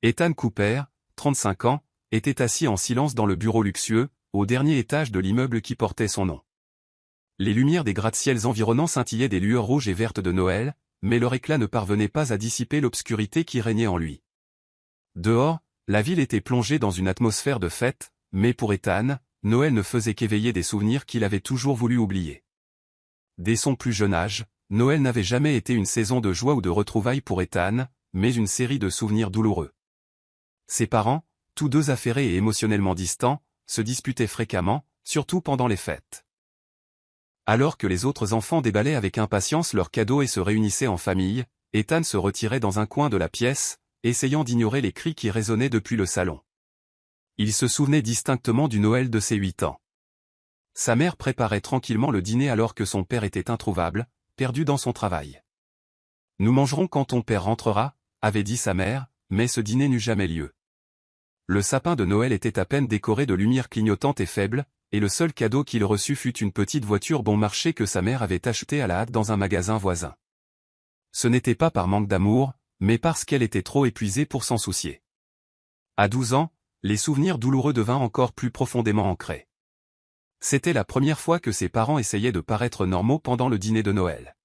Ethan Cooper, 35 ans, était assis en silence dans le bureau luxueux, au dernier étage de l'immeuble qui portait son nom. Les lumières des gratte-ciels environnants scintillaient des lueurs rouges et vertes de Noël, mais leur éclat ne parvenait pas à dissiper l'obscurité qui régnait en lui. Dehors, la ville était plongée dans une atmosphère de fête, mais pour Ethan, Noël ne faisait qu'éveiller des souvenirs qu'il avait toujours voulu oublier. Dès son plus jeune âge, Noël n'avait jamais été une saison de joie ou de retrouvailles pour Ethan, mais une série de souvenirs douloureux. Ses parents, tous deux affairés et émotionnellement distants, se disputaient fréquemment, surtout pendant les fêtes. Alors que les autres enfants déballaient avec impatience leurs cadeaux et se réunissaient en famille, Ethan se retirait dans un coin de la pièce, essayant d'ignorer les cris qui résonnaient depuis le salon. Il se souvenait distinctement du Noël de ses 8 ans. Sa mère préparait tranquillement le dîner alors que son père était introuvable, perdu dans son travail. « Nous mangerons quand ton père rentrera », avait dit sa mère, mais ce dîner n'eut jamais lieu. Le sapin de Noël était à peine décoré de lumière clignotante et faible, et le seul cadeau qu'il reçut fut une petite voiture bon marché que sa mère avait achetée à la hâte dans un magasin voisin. Ce n'était pas par manque d'amour, mais parce qu'elle était trop épuisée pour s'en soucier. À 12 ans, les souvenirs douloureux devinrent encore plus profondément ancrés. C'était la première fois que ses parents essayaient de paraître normaux pendant le dîner de Noël.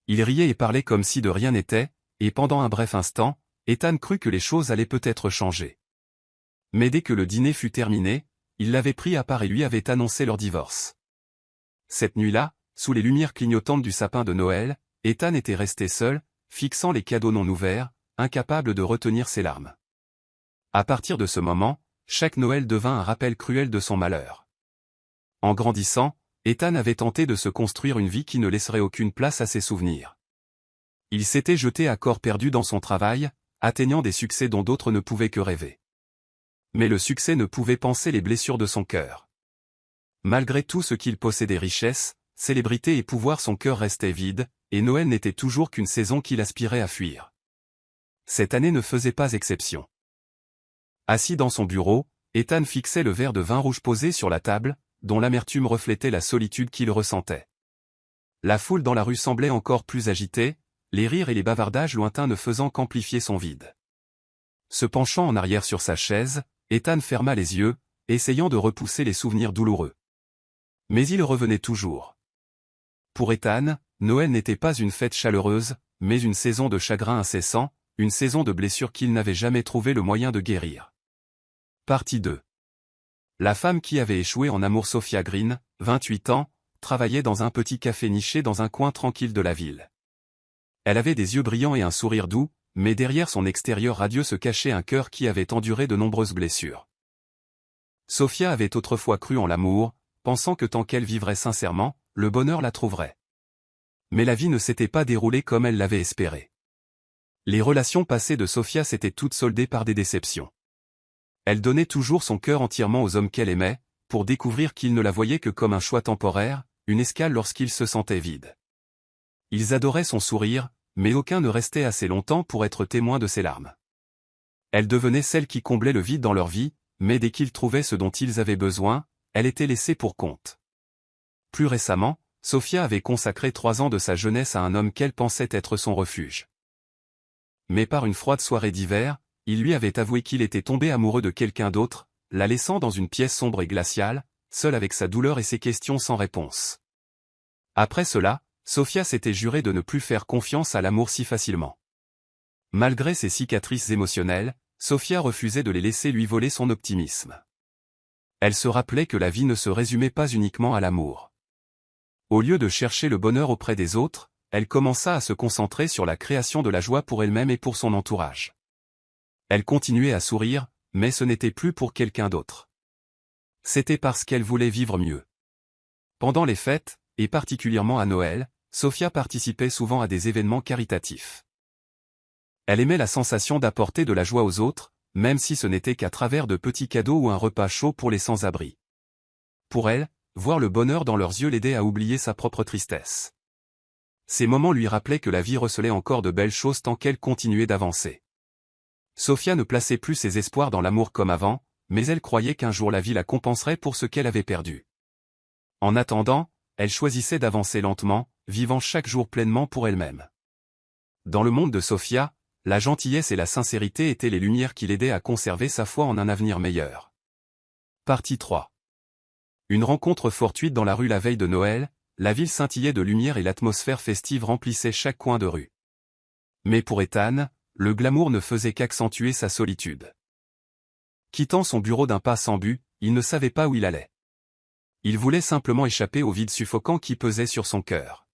Ils riaient et parlaient comme si de rien n'était, et pendant un bref instant, Ethan crut que les choses allaient peut-être changer. Mais dès que le dîner fut terminé, il l'avait pris à part et lui avait annoncé leur divorce. Cette nuit-là, sous les lumières clignotantes du sapin de Noël, Ethan était resté seul, fixant les cadeaux non ouverts, incapable de retenir ses larmes. À partir de ce moment, chaque Noël devint un rappel cruel de son malheur. En grandissant, Ethan avait tenté de se construire une vie qui ne laisserait aucune place à ses souvenirs. Il s'était jeté à corps perdu dans son travail, atteignant des succès dont d'autres ne pouvaient que rêver. Mais le succès ne pouvait panser les blessures de son cœur. Malgré tout ce qu'il possédait, richesse, célébrité et pouvoir, son cœur restait vide, et Noël n'était toujours qu'une saison qu'il aspirait à fuir. Cette année ne faisait pas exception. Assis dans son bureau, Ethan fixait le verre de vin rouge posé sur la table, dont l'amertume reflétait la solitude qu'il ressentait. La foule dans la rue semblait encore plus agitée, les rires et les bavardages lointains ne faisant qu'amplifier son vide. Se penchant en arrière sur sa chaise, Ethan ferma les yeux, essayant de repousser les souvenirs douloureux. Mais ils revenaient toujours. Pour Ethan, Noël n'était pas une fête chaleureuse, mais une saison de chagrin incessant, une saison de blessures qu'il n'avait jamais trouvé le moyen de guérir. Partie 2. La femme qui avait échoué en amour, Sophia Green, 28 ans, travaillait dans un petit café niché dans un coin tranquille de la ville. Elle avait des yeux brillants et un sourire doux, mais derrière son extérieur radieux se cachait un cœur qui avait enduré de nombreuses blessures. Sophia avait autrefois cru en l'amour, pensant que tant qu'elle vivrait sincèrement, le bonheur la trouverait. Mais la vie ne s'était pas déroulée comme elle l'avait espéré. Les relations passées de Sophia s'étaient toutes soldées par des déceptions. Elle donnait toujours son cœur entièrement aux hommes qu'elle aimait, pour découvrir qu'ils ne la voyaient que comme un choix temporaire, une escale lorsqu'ils se sentaient vides. Ils adoraient son sourire, mais aucun ne restait assez longtemps pour être témoin de ses larmes. Elle devenait celle qui comblait le vide dans leur vie, mais dès qu'ils trouvaient ce dont ils avaient besoin, elle était laissée pour compte. Plus récemment, Sophia avait consacré 3 ans de sa jeunesse à un homme qu'elle pensait être son refuge. Mais par une froide soirée d'hiver, il lui avait avoué qu'il était tombé amoureux de quelqu'un d'autre, la laissant dans une pièce sombre et glaciale, seule avec sa douleur et ses questions sans réponse. Après cela, Sophia s'était juré de ne plus faire confiance à l'amour si facilement. Malgré ses cicatrices émotionnelles, Sophia refusait de les laisser lui voler son optimisme. Elle se rappelait que la vie ne se résumait pas uniquement à l'amour. Au lieu de chercher le bonheur auprès des autres, elle commença à se concentrer sur la création de la joie pour elle-même et pour son entourage. Elle continuait à sourire, mais ce n'était plus pour quelqu'un d'autre. C'était parce qu'elle voulait vivre mieux. Pendant les fêtes, et particulièrement à Noël, Sophia participait souvent à des événements caritatifs. Elle aimait la sensation d'apporter de la joie aux autres, même si ce n'était qu'à travers de petits cadeaux ou un repas chaud pour les sans-abri. Pour elle, voir le bonheur dans leurs yeux l'aidait à oublier sa propre tristesse. Ces moments lui rappelaient que la vie recelait encore de belles choses tant qu'elle continuait d'avancer. Sophia ne plaçait plus ses espoirs dans l'amour comme avant, mais elle croyait qu'un jour la vie la compenserait pour ce qu'elle avait perdu. En attendant, elle choisissait d'avancer lentement, vivant chaque jour pleinement pour elle-même. Dans le monde de Sophia, la gentillesse et la sincérité étaient les lumières qui l'aidaient à conserver sa foi en un avenir meilleur. Partie 3. Une rencontre fortuite dans la rue la veille de Noël, la ville scintillait de lumière et l'atmosphère festive remplissait chaque coin de rue. Mais pour Ethan, le glamour ne faisait qu'accentuer sa solitude. Quittant son bureau d'un pas sans but, il ne savait pas où il allait. Il voulait simplement échapper au vide suffocant qui pesait sur son cœur.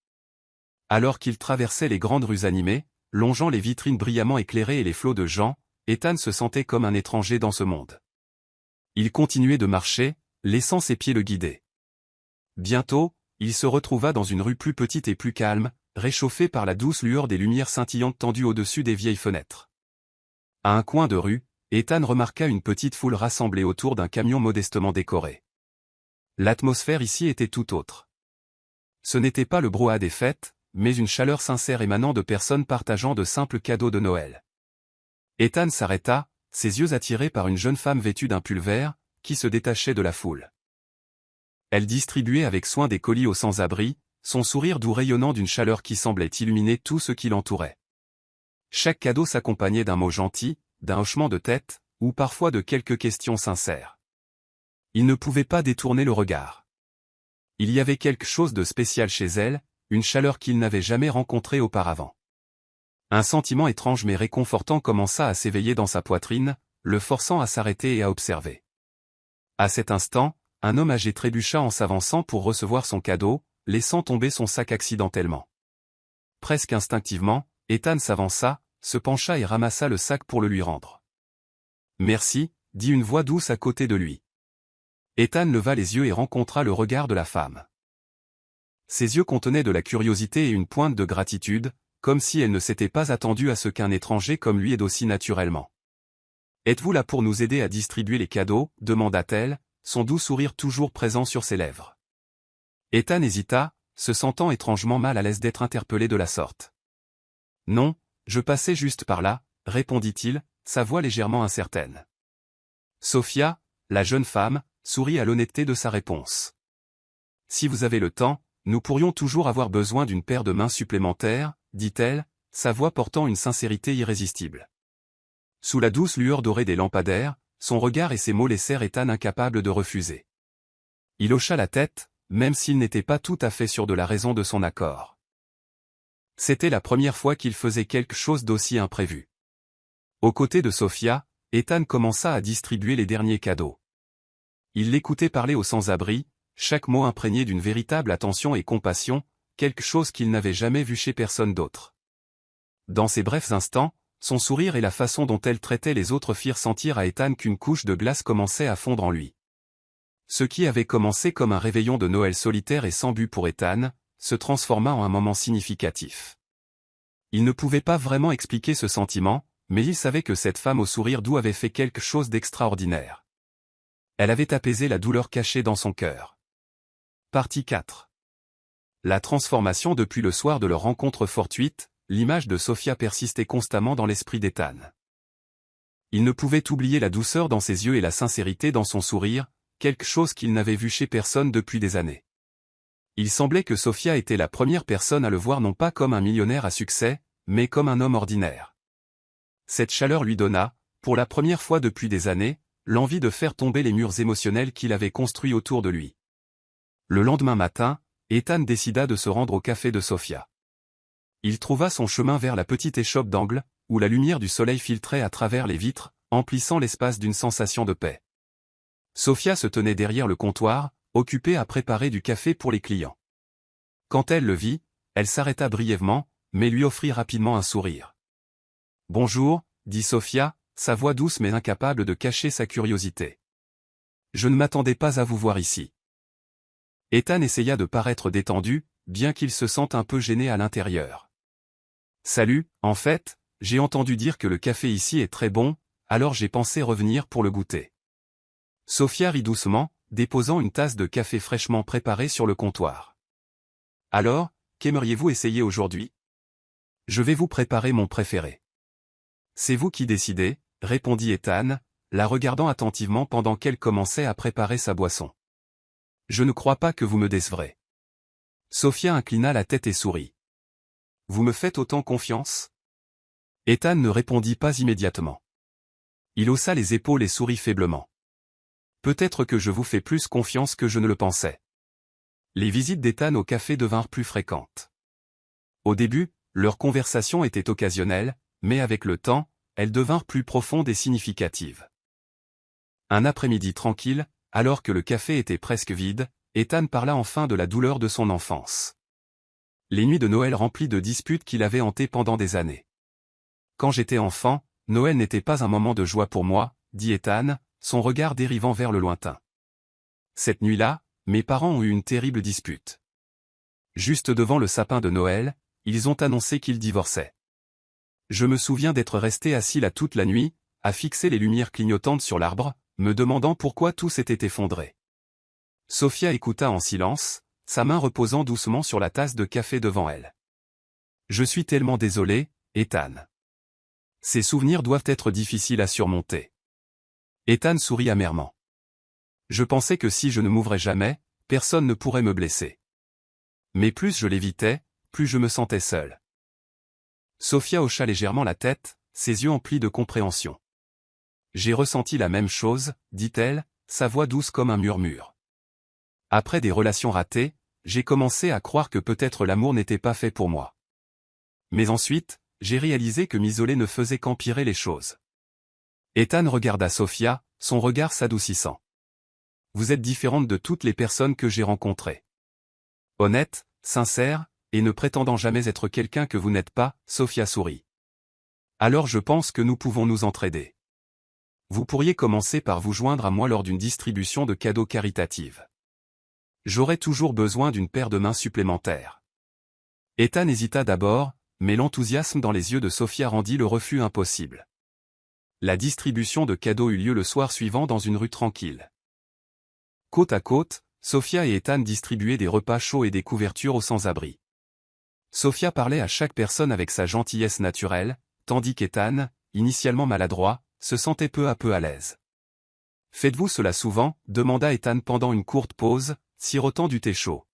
Alors qu'il traversait les grandes rues animées, longeant les vitrines brillamment éclairées et les flots de gens, Ethan se sentait comme un étranger dans ce monde. Il continuait de marcher, laissant ses pieds le guider. Bientôt, il se retrouva dans une rue plus petite et plus calme, réchauffée par la douce lueur des lumières scintillantes tendues au-dessus des vieilles fenêtres. À un coin de rue, Ethan remarqua une petite foule rassemblée autour d'un camion modestement décoré. L'atmosphère ici était tout autre. Ce n'était pas le brouhaha des fêtes, mais une chaleur sincère émanant de personnes partageant de simples cadeaux de Noël. Ethan s'arrêta, ses yeux attirés par une jeune femme vêtue d'un pull vert, qui se détachait de la foule. Elle distribuait avec soin des colis aux sans-abri, son sourire doux rayonnant d'une chaleur qui semblait illuminer tout ce qui l'entourait. Chaque cadeau s'accompagnait d'un mot gentil, d'un hochement de tête, ou parfois de quelques questions sincères. Il ne pouvait pas détourner le regard. Il y avait quelque chose de spécial chez elle, une chaleur qu'il n'avait jamais rencontrée auparavant. Un sentiment étrange mais réconfortant commença à s'éveiller dans sa poitrine, le forçant à s'arrêter et à observer. À cet instant, un homme âgé trébucha en s'avançant pour recevoir son cadeau, laissant tomber son sac accidentellement. Presque instinctivement, Ethan s'avança, se pencha et ramassa le sac pour le lui rendre. « Merci », dit une voix douce à côté de lui. Ethan leva les yeux et rencontra le regard de la femme. Ses yeux contenaient de la curiosité et une pointe de gratitude, comme si elle ne s'était pas attendue à ce qu'un étranger comme lui aide aussi naturellement. « Êtes-vous là pour nous aider à distribuer les cadeaux ?» demanda-t-elle, son doux sourire toujours présent sur ses lèvres. Ethan hésita, se sentant étrangement mal à l'aise d'être interpellé de la sorte. « Non, je passais juste par là », répondit-il, sa voix légèrement incertaine. Sophia, la jeune femme, sourit à l'honnêteté de sa réponse. « Si vous avez le temps, nous pourrions toujours avoir besoin d'une paire de mains supplémentaires, dit-elle, sa voix portant une sincérité irrésistible. Sous la douce lueur dorée des lampadaires, son regard et ses mots laissèrent Ethan incapable de refuser. Il hocha la tête, même s'il n'était pas tout à fait sûr de la raison de son accord. C'était la première fois qu'il faisait quelque chose d'aussi imprévu. Aux côtés de Sophia, Ethan commença à distribuer les derniers cadeaux. Il l'écoutait parler aux sans-abri, chaque mot imprégné d'une véritable attention et compassion, quelque chose qu'il n'avait jamais vu chez personne d'autre. Dans ces brefs instants, son sourire et la façon dont elle traitait les autres firent sentir à Ethan qu'une couche de glace commençait à fondre en lui. Ce qui avait commencé comme un réveillon de Noël solitaire et sans but pour Ethan, se transforma en un moment significatif. Il ne pouvait pas vraiment expliquer ce sentiment, mais il savait que cette femme au sourire doux avait fait quelque chose d'extraordinaire. Elle avait apaisé la douleur cachée dans son cœur. Partie 4. La transformation depuis le soir de leur rencontre fortuite, l'image de Sophia persistait constamment dans l'esprit d'Ethan. Il ne pouvait oublier la douceur dans ses yeux et la sincérité dans son sourire, quelque chose qu'il n'avait vu chez personne depuis des années. Il semblait que Sophia était la première personne à le voir non pas comme un millionnaire à succès, mais comme un homme ordinaire. Cette chaleur lui donna, pour la première fois depuis des années, l'envie de faire tomber les murs émotionnels qu'il avait construits autour de lui. Le lendemain matin, Ethan décida de se rendre au café de Sophia. Il trouva son chemin vers la petite échoppe d'angle, où la lumière du soleil filtrait à travers les vitres, emplissant l'espace d'une sensation de paix. Sophia se tenait derrière le comptoir, occupée à préparer du café pour les clients. Quand elle le vit, elle s'arrêta brièvement, mais lui offrit rapidement un sourire. « Bonjour », dit Sophia, sa voix douce mais incapable de cacher sa curiosité. « Je ne m'attendais pas à vous voir ici. » Ethan essaya de paraître détendu, bien qu'il se sente un peu gêné à l'intérieur. « Salut, en fait, j'ai entendu dire que le café ici est très bon, alors j'ai pensé revenir pour le goûter. » Sophia rit doucement, déposant une tasse de café fraîchement préparée sur le comptoir. « Alors, qu'aimeriez-vous essayer aujourd'hui ? Je vais vous préparer mon préféré. »« C'est vous qui décidez, » répondit Ethan, la regardant attentivement pendant qu'elle commençait à préparer sa boisson. « Je ne crois pas que vous me décevrez. » Sophia inclina la tête et sourit. « Vous me faites autant confiance ? Ethan ne répondit pas immédiatement. Il haussa les épaules et sourit faiblement. Peut-être que je vous fais plus confiance que je ne le pensais. Les visites d'Ethan au café devinrent plus fréquentes. Au début, leurs conversations étaient occasionnelles, mais avec le temps, elles devinrent plus profondes et significatives. Un après-midi tranquille, alors que le café était presque vide, Ethan parla enfin de la douleur de son enfance. Les nuits de Noël remplies de disputes qu'il avait hantées pendant des années. Quand j'étais enfant, Noël n'était pas un moment de joie pour moi, dit Ethan, son regard dérivant vers le lointain. Cette nuit-là, mes parents ont eu une terrible dispute. Juste devant le sapin de Noël, ils ont annoncé qu'ils divorçaient. Je me souviens d'être resté assis là toute la nuit, à fixer les lumières clignotantes sur l'arbre, me demandant pourquoi tout s'était effondré. Sophia écouta en silence, sa main reposant doucement sur la tasse de café devant elle. Je suis tellement désolé, Ethan. Ces souvenirs doivent être difficiles à surmonter. Ethan sourit amèrement. Je pensais que si je ne m'ouvrais jamais, personne ne pourrait me blesser. Mais plus je l'évitais, plus je me sentais seul. Sophia hocha légèrement la tête, ses yeux emplis de compréhension. J'ai ressenti la même chose, dit-elle, sa voix douce comme un murmure. Après des relations ratées, j'ai commencé à croire que peut-être l'amour n'était pas fait pour moi. Mais ensuite, j'ai réalisé que m'isoler ne faisait qu'empirer les choses. Ethan regarda Sophia, son regard s'adoucissant. Vous êtes différente de toutes les personnes que j'ai rencontrées. Honnête, sincère, et ne prétendant jamais être quelqu'un que vous n'êtes pas, Sophia sourit. Alors je pense que nous pouvons nous entraider. Vous pourriez commencer par vous joindre à moi lors d'une distribution de cadeaux caritative. J'aurai toujours besoin d'une paire de mains supplémentaires. Ethan hésita d'abord, mais l'enthousiasme dans les yeux de Sophia rendit le refus impossible. La distribution de cadeaux eut lieu le soir suivant dans une rue tranquille. Côte à côte, Sophia et Ethan distribuaient des repas chauds et des couvertures aux sans-abri. Sophia parlait à chaque personne avec sa gentillesse naturelle, tandis qu'Ethan, initialement maladroit, se sentait peu à peu à l'aise. « Faites-vous cela souvent » demanda Ethan pendant une courte pause, sirotant du thé chaud.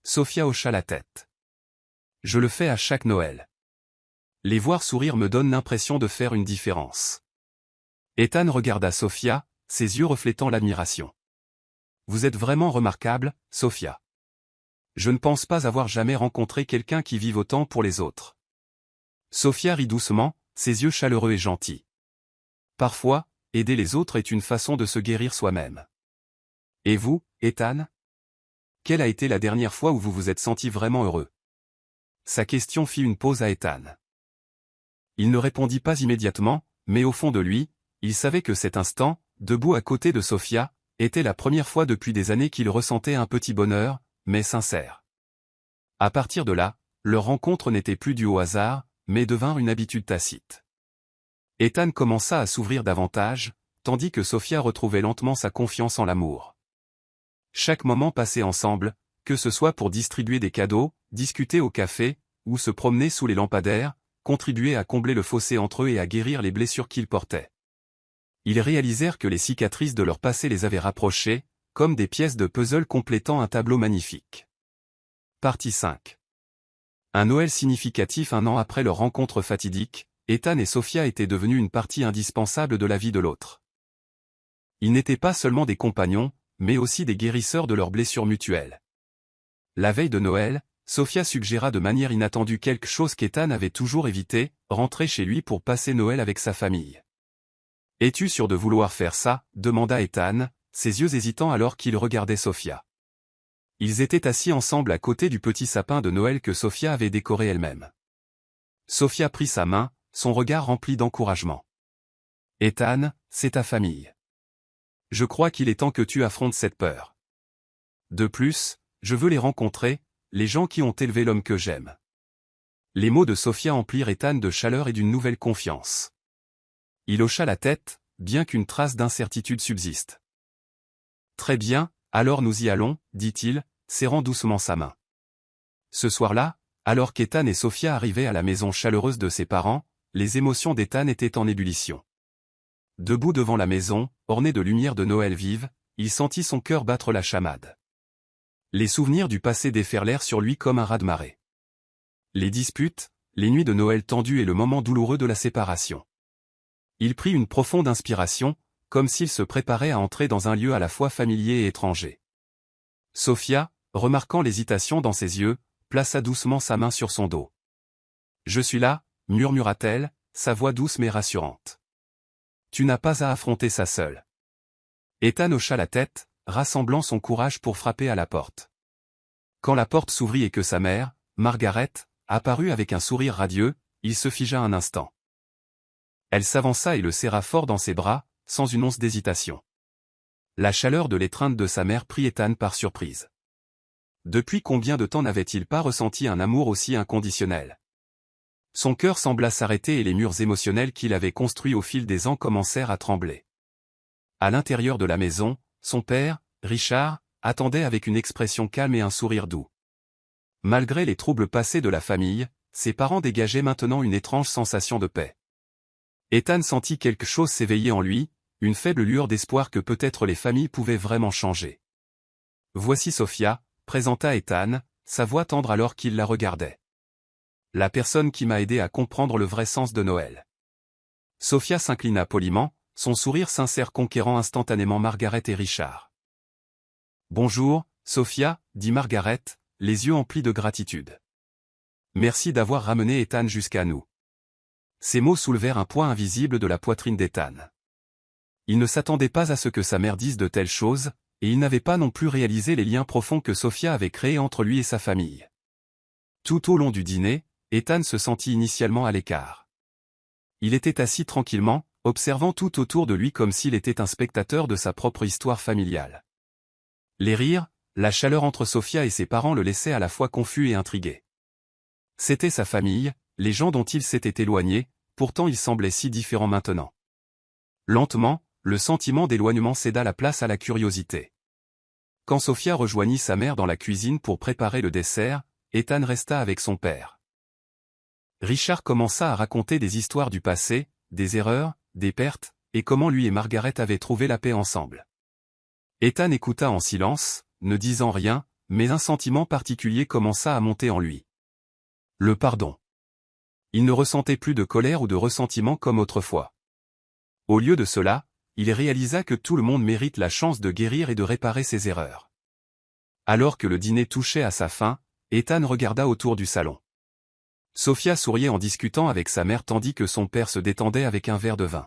Sophia hocha la tête. « Je le fais à chaque Noël. Les voir sourire me donne l'impression de faire une différence. » Ethan regarda Sophia, ses yeux reflétant l'admiration. « Vous êtes vraiment remarquable, Sophia. Je ne pense pas avoir jamais rencontré quelqu'un qui vive autant pour les autres. » Sophia rit doucement, ses yeux chaleureux et gentils. Parfois, aider les autres est une façon de se guérir soi-même. Et vous, Ethan? Quelle a été la dernière fois où vous vous êtes senti vraiment heureux? Sa question fit une pause à Ethan. Il ne répondit pas immédiatement, mais au fond de lui, il savait que cet instant, debout à côté de Sophia, était la première fois depuis des années qu'il ressentait un petit bonheur, mais sincère. À partir de là, leur rencontre n'était plus due au hasard, mais devint une habitude tacite. Ethan commença à s'ouvrir davantage, tandis que Sophia retrouvait lentement sa confiance en l'amour. Chaque moment passé ensemble, que ce soit pour distribuer des cadeaux, discuter au café, ou se promener sous les lampadaires, contribuait à combler le fossé entre eux et à guérir les blessures qu'ils portaient. Ils réalisèrent que les cicatrices de leur passé les avaient rapprochés, comme des pièces de puzzle complétant un tableau magnifique. Partie 5. Un Noël significatif un an après leur rencontre fatidique, Ethan et Sophia étaient devenus une partie indispensable de la vie de l'autre. Ils n'étaient pas seulement des compagnons, mais aussi des guérisseurs de leurs blessures mutuelles. La veille de Noël, Sophia suggéra de manière inattendue quelque chose qu'Ethan avait toujours évité, rentrer chez lui pour passer Noël avec sa famille. « Es-tu sûr de vouloir faire ça » demanda Ethan, ses yeux hésitants alors qu'il regardait Sophia. Ils étaient assis ensemble à côté du petit sapin de Noël que Sophia avait décoré elle-même. Sophia prit sa main, son regard rempli d'encouragement. « Ethan, c'est ta famille. Je crois qu'il est temps que tu affrontes cette peur. De plus, je veux les rencontrer, les gens qui ont élevé l'homme que j'aime. » Les mots de Sophia emplirent Ethan de chaleur et d'une nouvelle confiance. Il hocha la tête, bien qu'une trace d'incertitude subsiste. « Très bien, alors nous y allons, » dit-il, serrant doucement sa main. Ce soir-là, alors qu'Ethan et Sophia arrivaient à la maison chaleureuse de ses parents, les émotions d'Ethan étaient en ébullition. Debout devant la maison, ornée de lumières de Noël vives, il sentit son cœur battre la chamade. Les souvenirs du passé déferlèrent sur lui comme un raz-de-marée. Les disputes, les nuits de Noël tendues et le moment douloureux de la séparation. Il prit une profonde inspiration, comme s'il se préparait à entrer dans un lieu à la fois familier et étranger. Sophia, remarquant l'hésitation dans ses yeux, plaça doucement sa main sur son dos. « Je suis là », murmura-t-elle, sa voix douce mais rassurante. « Tu n'as pas à affronter ça seul. » Ethan hocha la tête, rassemblant son courage pour frapper à la porte. Quand la porte s'ouvrit et que sa mère, Margaret, apparut avec un sourire radieux, il se figea un instant. Elle s'avança et le serra fort dans ses bras, sans une once d'hésitation. La chaleur de l'étreinte de sa mère prit Ethan par surprise. Depuis combien de temps n'avait-il pas ressenti un amour aussi inconditionnel? Son cœur sembla s'arrêter et les murs émotionnels qu'il avait construits au fil des ans commencèrent à trembler. À l'intérieur de la maison, son père, Richard, attendait avec une expression calme et un sourire doux. Malgré les troubles passés de la famille, ses parents dégageaient maintenant une étrange sensation de paix. Ethan sentit quelque chose s'éveiller en lui, une faible lueur d'espoir que peut-être les familles pouvaient vraiment changer. « Voici Sophia », présenta Ethan, sa voix tendre alors qu'il la regardait. « La personne qui m'a aidé à comprendre le vrai sens de Noël. » Sophia s'inclina poliment, son sourire sincère conquérant instantanément Margaret et Richard. « Bonjour, Sophia, dit Margaret, les yeux emplis de gratitude. Merci d'avoir ramené Ethan jusqu'à nous. » Ces mots soulevèrent un poids invisible de la poitrine d'Ethan. Il ne s'attendait pas à ce que sa mère dise de telles choses, et il n'avait pas non plus réalisé les liens profonds que Sophia avait créés entre lui et sa famille. Tout au long du dîner, Ethan se sentit initialement à l'écart. Il était assis tranquillement, observant tout autour de lui comme s'il était un spectateur de sa propre histoire familiale. Les rires, la chaleur entre Sophia et ses parents le laissaient à la fois confus et intrigué. C'était sa famille, les gens dont il s'était éloigné, pourtant ils semblaient si différents maintenant. Lentement, le sentiment d'éloignement céda la place à la curiosité. Quand Sophia rejoignit sa mère dans la cuisine pour préparer le dessert, Ethan resta avec son père. Richard commença à raconter des histoires du passé, des erreurs, des pertes, et comment lui et Margaret avaient trouvé la paix ensemble. Ethan écouta en silence, ne disant rien, mais un sentiment particulier commença à monter en lui. Le pardon. Il ne ressentait plus de colère ou de ressentiment comme autrefois. Au lieu de cela, il réalisa que tout le monde mérite la chance de guérir et de réparer ses erreurs. Alors que le dîner touchait à sa fin, Ethan regarda autour du salon. Sophia souriait en discutant avec sa mère tandis que son père se détendait avec un verre de vin.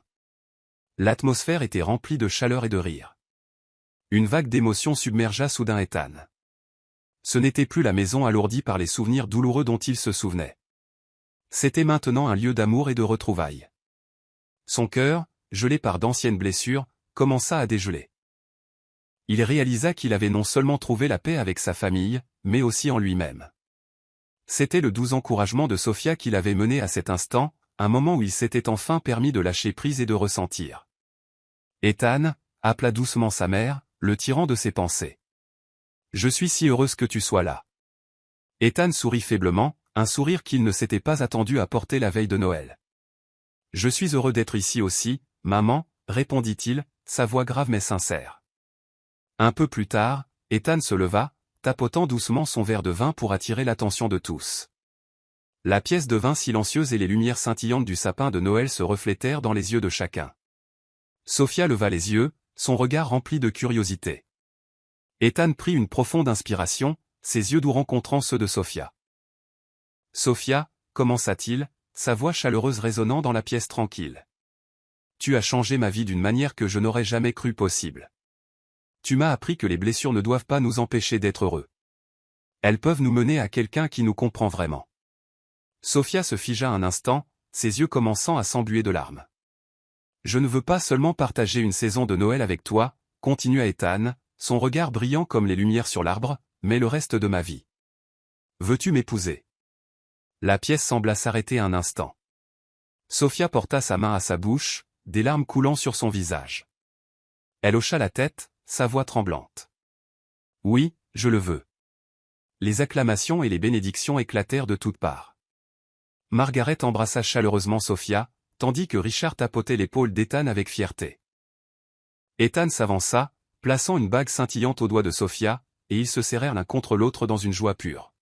L'atmosphère était remplie de chaleur et de rire. Une vague d'émotion submergea soudain Ethan. Ce n'était plus la maison alourdie par les souvenirs douloureux dont il se souvenait. C'était maintenant un lieu d'amour et de retrouvailles. Son cœur, gelé par d'anciennes blessures, commença à dégeler. Il réalisa qu'il avait non seulement trouvé la paix avec sa famille, mais aussi en lui-même. C'était le doux encouragement de Sophia qui l'avait mené à cet instant, un moment où il s'était enfin permis de lâcher prise et de ressentir. Ethan, appela doucement sa mère, le tirant de ses pensées. « Je suis si heureuse que tu sois là. » Ethan sourit faiblement, un sourire qu'il ne s'était pas attendu à porter la veille de Noël. « Je suis heureux d'être ici aussi, maman, répondit-il, sa voix grave mais sincère. Un peu plus tard, Ethan se leva, tapotant doucement son verre de vin pour attirer l'attention de tous. La pièce devint silencieuse et les lumières scintillantes du sapin de Noël se reflétèrent dans les yeux de chacun. Sophia leva les yeux, son regard rempli de curiosité. Ethan prit une profonde inspiration, ses yeux doux rencontrant ceux de Sophia. « Sophia, commença-t-il, sa voix chaleureuse résonnant dans la pièce tranquille. Tu as changé ma vie d'une manière que je n'aurais jamais cru possible. Tu m'as appris que les blessures ne doivent pas nous empêcher d'être heureux. Elles peuvent nous mener à quelqu'un qui nous comprend vraiment. » Sophia se figea un instant, ses yeux commençant à s'embuer de larmes. « Je ne veux pas seulement partager une saison de Noël avec toi, continua Ethan, son regard brillant comme les lumières sur l'arbre, mais le reste de ma vie. Veux-tu m'épouser ?» La pièce sembla s'arrêter un instant. Sophia porta sa main à sa bouche, des larmes coulant sur son visage. Elle hocha la tête, sa voix tremblante. « Oui, je le veux. » Les acclamations et les bénédictions éclatèrent de toutes parts. Margaret embrassa chaleureusement Sophia, tandis que Richard tapotait l'épaule d'Ethan avec fierté. Ethan s'avança, plaçant une bague scintillante au doigt de Sophia, et ils se serrèrent l'un contre l'autre dans une joie pure.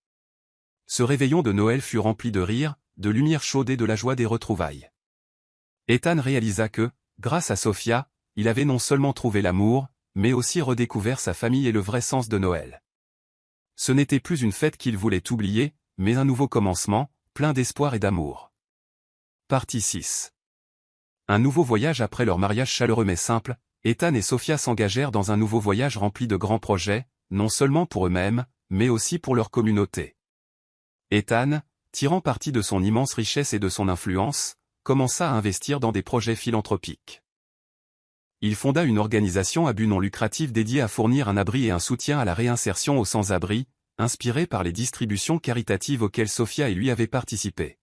Ce réveillon de Noël fut rempli de rires, de lumière chaude et de la joie des retrouvailles. Ethan réalisa que, grâce à Sophia, il avait non seulement trouvé l'amour, mais aussi redécouvert sa famille et le vrai sens de Noël. Ce n'était plus une fête qu'il voulait oublier, mais un nouveau commencement, plein d'espoir et d'amour. Partie 6. Un nouveau voyage après leur mariage chaleureux mais simple, Ethan et Sophia s'engagèrent dans un nouveau voyage rempli de grands projets, non seulement pour eux-mêmes, mais aussi pour leur communauté. Ethan, tirant parti de son immense richesse et de son influence, commença à investir dans des projets philanthropiques. Il fonda une organisation à but non lucratif dédiée à fournir un abri et un soutien à la réinsertion aux sans-abri, inspirée par les distributions caritatives auxquelles Sophia et lui avaient participé.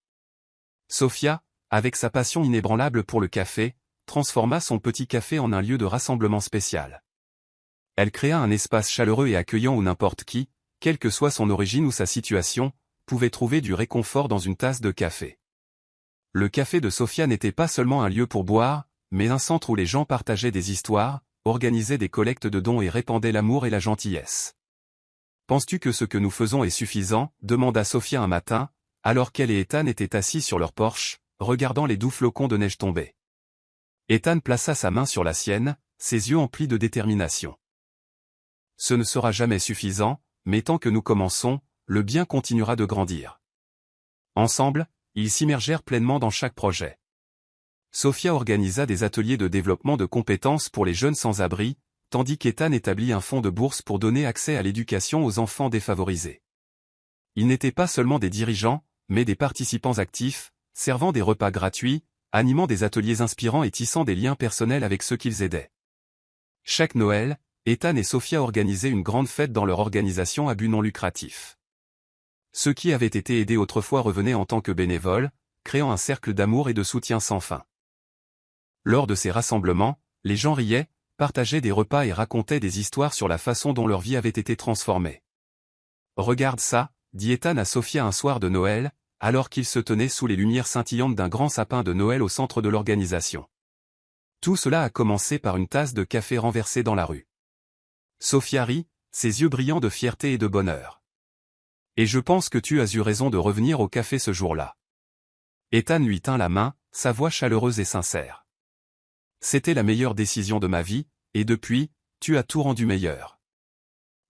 Sophia, avec sa passion inébranlable pour le café, transforma son petit café en un lieu de rassemblement spécial. Elle créa un espace chaleureux et accueillant où n'importe qui, quelle que soit son origine ou sa situation, pouvait trouver du réconfort dans une tasse de café. Le café de Sophia n'était pas seulement un lieu pour boire, mais un centre où les gens partageaient des histoires, organisaient des collectes de dons et répandaient l'amour et la gentillesse. « Penses-tu que ce que nous faisons est suffisant ?» demanda Sophia un matin, alors qu'elle et Ethan étaient assis sur leur porche, regardant les doux flocons de neige tomber. Ethan plaça sa main sur la sienne, ses yeux emplis de détermination. « Ce ne sera jamais suffisant, mais tant que nous commençons, le bien continuera de grandir. » Ensemble, ils s'immergèrent pleinement dans chaque projet. Sophia organisa des ateliers de développement de compétences pour les jeunes sans-abri, tandis qu'Ethan établit un fonds de bourse pour donner accès à l'éducation aux enfants défavorisés. Ils n'étaient pas seulement des dirigeants, mais des participants actifs, servant des repas gratuits, animant des ateliers inspirants et tissant des liens personnels avec ceux qu'ils aidaient. Chaque Noël, Ethan et Sophia organisaient une grande fête dans leur organisation à but non lucratif. Ceux qui avaient été aidés autrefois revenaient en tant que bénévoles, créant un cercle d'amour et de soutien sans fin. Lors de ces rassemblements, les gens riaient, partageaient des repas et racontaient des histoires sur la façon dont leur vie avait été transformée. « Regarde ça », dit Ethan à Sophia un soir de Noël, alors qu'ils se tenaient sous les lumières scintillantes d'un grand sapin de Noël au centre de l'organisation. Tout cela a commencé par une tasse de café renversée dans la rue. Sophia rit, ses yeux brillants de fierté et de bonheur. « Et je pense que tu as eu raison de revenir au café ce jour-là. » Ethan lui tint la main, sa voix chaleureuse et sincère. « C'était la meilleure décision de ma vie, et depuis, tu as tout rendu meilleur. »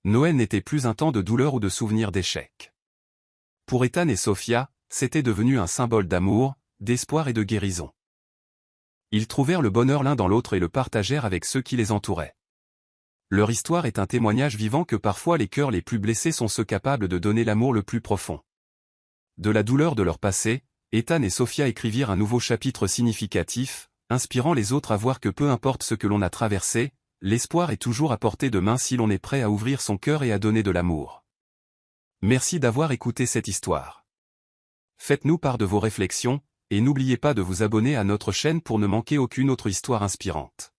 Noël n'était plus un temps de douleur ou de souvenirs d'échec. Pour Ethan et Sophia, c'était devenu un symbole d'amour, d'espoir et de guérison. Ils trouvèrent le bonheur l'un dans l'autre et le partagèrent avec ceux qui les entouraient. Leur histoire est un témoignage vivant que parfois les cœurs les plus blessés sont ceux capables de donner l'amour le plus profond. De la douleur de leur passé, Ethan et Sophia écrivirent un nouveau chapitre significatif, inspirant les autres à voir que peu importe ce que l'on a traversé, l'espoir est toujours à portée de main si l'on est prêt à ouvrir son cœur et à donner de l'amour. Merci d'avoir écouté cette histoire. Faites-nous part de vos réflexions, et n'oubliez pas de vous abonner à notre chaîne pour ne manquer aucune autre histoire inspirante.